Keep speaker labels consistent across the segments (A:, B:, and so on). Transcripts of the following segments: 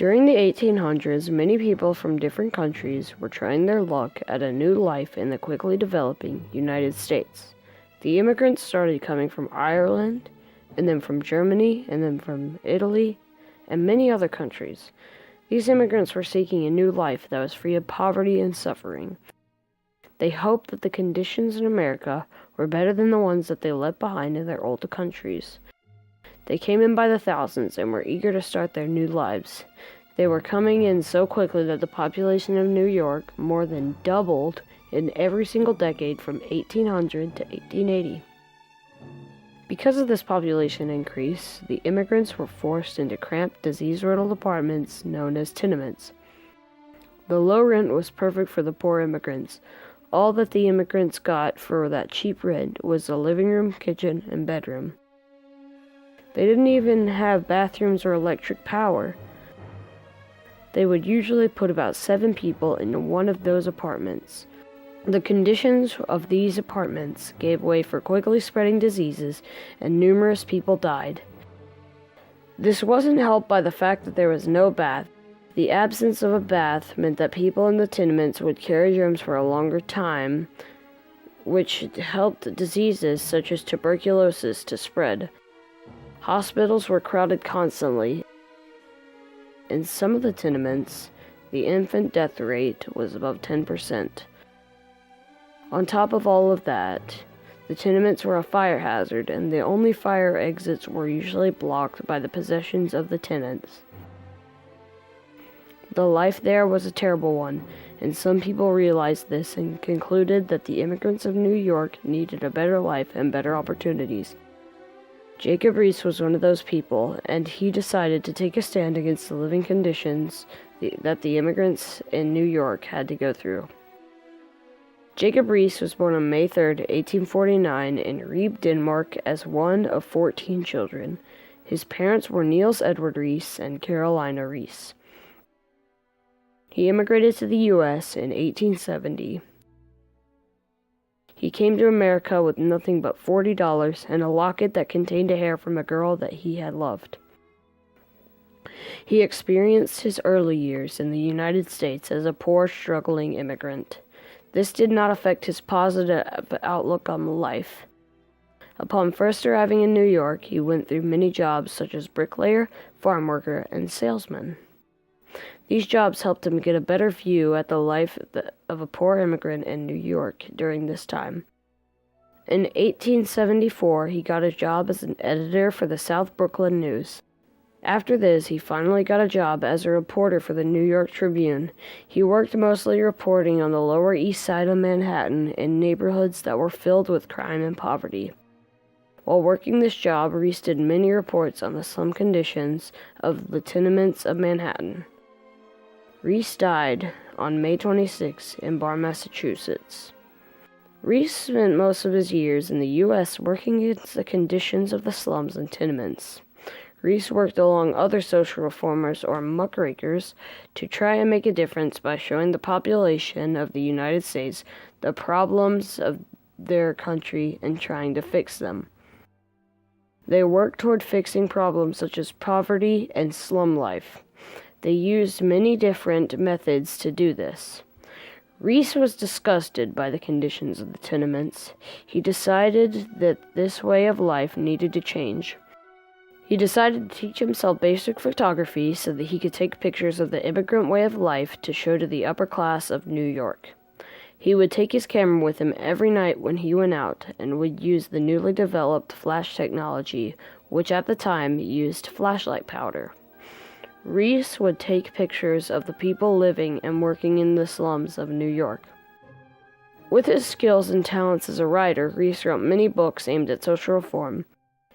A: During the 1800s, many people from different countries were trying their luck at a new life in the quickly developing United States. The immigrants started coming from Ireland, and then from Germany, and then from Italy, and many other countries. These immigrants were seeking a new life that was free of poverty and suffering. They hoped that the conditions in America were better than the ones that they left behind in their old countries. They came in by the thousands and were eager to start their new lives. They were coming in so quickly that the population of New York more than doubled in every single decade from 1800 to 1880. Because of this population increase, the immigrants were forced into cramped, disease-riddled apartments known as tenements. The low rent was perfect for the poor immigrants. All that the immigrants got for that cheap rent was a living room, kitchen, and bedroom. They didn't even have bathrooms or electric power. They would usually put about 7 people in one of those apartments. The conditions of these apartments gave way for quickly spreading diseases, and numerous people died. This wasn't helped by the fact that there was no bath. The absence of a bath meant that people in the tenements would carry germs for a longer time, which helped diseases such as tuberculosis to spread. Hospitals were crowded constantly. In some of the tenements, the infant death rate was above 10%. On top of all of that, the tenements were a fire hazard, and the only fire exits were usually blocked by the possessions of the tenants. The life there was a terrible one, and some people realized this and concluded that the immigrants of New York needed a better life and better opportunities. Jacob Riis was one of those people, and he decided to take a stand against the living conditions that the immigrants in New York had to go through. Jacob Riis was born on May 3, 1849, in Riis, Denmark, as one of 14 children. His parents were Niels Edward Riis and Carolina Riis. He immigrated to the U.S. in 1870. He came to America with nothing but $40 and a locket that contained a hair from a girl that he had loved. He experienced his early years in the United States as a poor, struggling immigrant. This did not affect his positive outlook on life. Upon first arriving in New York, he went through many jobs such as bricklayer, farm worker, and salesman. These jobs helped him get a better view at the life of a poor immigrant in New York during this time. In 1874, he got a job as an editor for the South Brooklyn News. After this, he finally got a job as a reporter for the New York Tribune. He worked mostly reporting on the Lower East Side of Manhattan in neighborhoods that were filled with crime and poverty. While working this job, Riis did many reports on the slum conditions of the tenements of Manhattan. Riis died on May 26 in Bar, Massachusetts. Riis spent most of his years in the U.S. working against the conditions of the slums and tenements. Riis worked along other social reformers or muckrakers to try and make a difference by showing the population of the United States the problems of their country and trying to fix them. They worked toward fixing problems such as poverty and slum life. They used many different methods to do this. Riis was disgusted by the conditions of the tenements. He decided that this way of life needed to change. He decided to teach himself basic photography so that he could take pictures of the immigrant way of life to show to the upper class of New York. He would take his camera with him every night when he went out and would use the newly developed flash technology, which at the time used flashlight powder. Riis would take pictures of the people living and working in the slums of New York. With his skills and talents as a writer, Riis wrote many books aimed at social reform.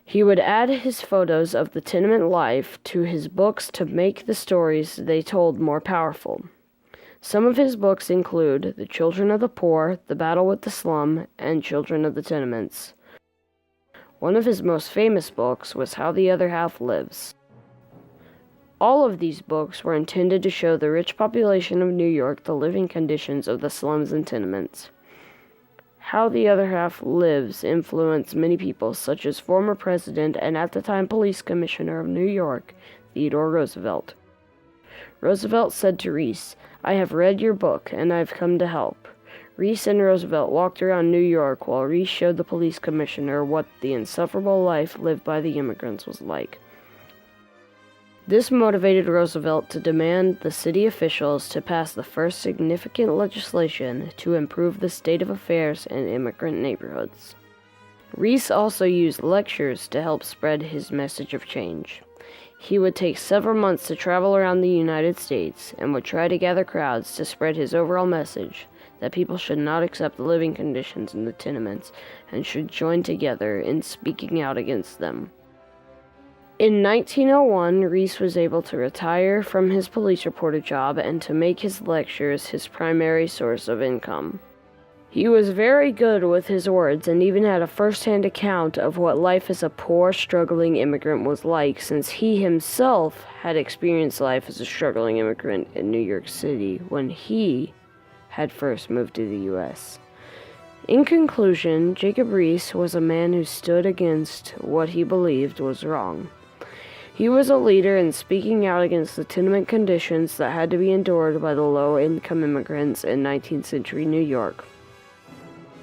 A: He would add his photos of the tenement life to his books to make the stories they told more powerful. Some of his books include The Children of the Poor, The Battle with the Slum, and Children of the Tenements. One of his most famous books was How the Other Half Lives. All of these books were intended to show the rich population of New York the living conditions of the slums and tenements. How the Other Half Lives influenced many people, such as former President and at the time Police Commissioner of New York, Theodore Roosevelt. Roosevelt said to Riis, "I have read your book, and I've come to help." Riis and Roosevelt walked around New York while Riis showed the police commissioner what the insufferable life lived by the immigrants was like. This motivated Roosevelt to demand the city officials to pass the first significant legislation to improve the state of affairs in immigrant neighborhoods. Riis also used lectures to help spread his message of change. He would take several months to travel around the United States and would try to gather crowds to spread his overall message that people should not accept the living conditions in the tenements and should join together in speaking out against them. In 1901, Riis was able to retire from his police reporter job and to make his lectures his primary source of income. He was very good with his words and even had a first-hand account of what life as a poor, struggling immigrant was like, since he himself had experienced life as a struggling immigrant in New York City when he had first moved to the U.S. In conclusion, Jacob Riis was a man who stood against what he believed was wrong. He was a leader in speaking out against the tenement conditions that had to be endured by the low-income immigrants in 19th century New York.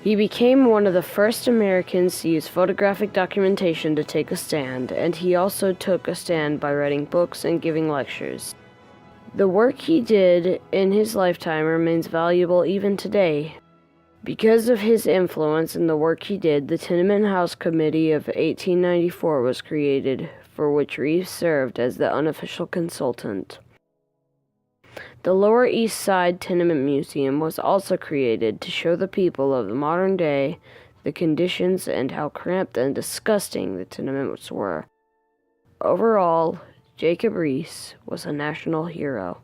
A: He became one of the first Americans to use photographic documentation to take a stand, and he also took a stand by writing books and giving lectures. The work he did in his lifetime remains valuable even today. Because of his influence and the work he did, the Tenement House Committee of 1894 was created, for which Riis served as the unofficial consultant. The Lower East Side Tenement Museum was also created to show the people of the modern day the conditions and how cramped and disgusting the tenements were. Overall, Jacob Riis was a national hero.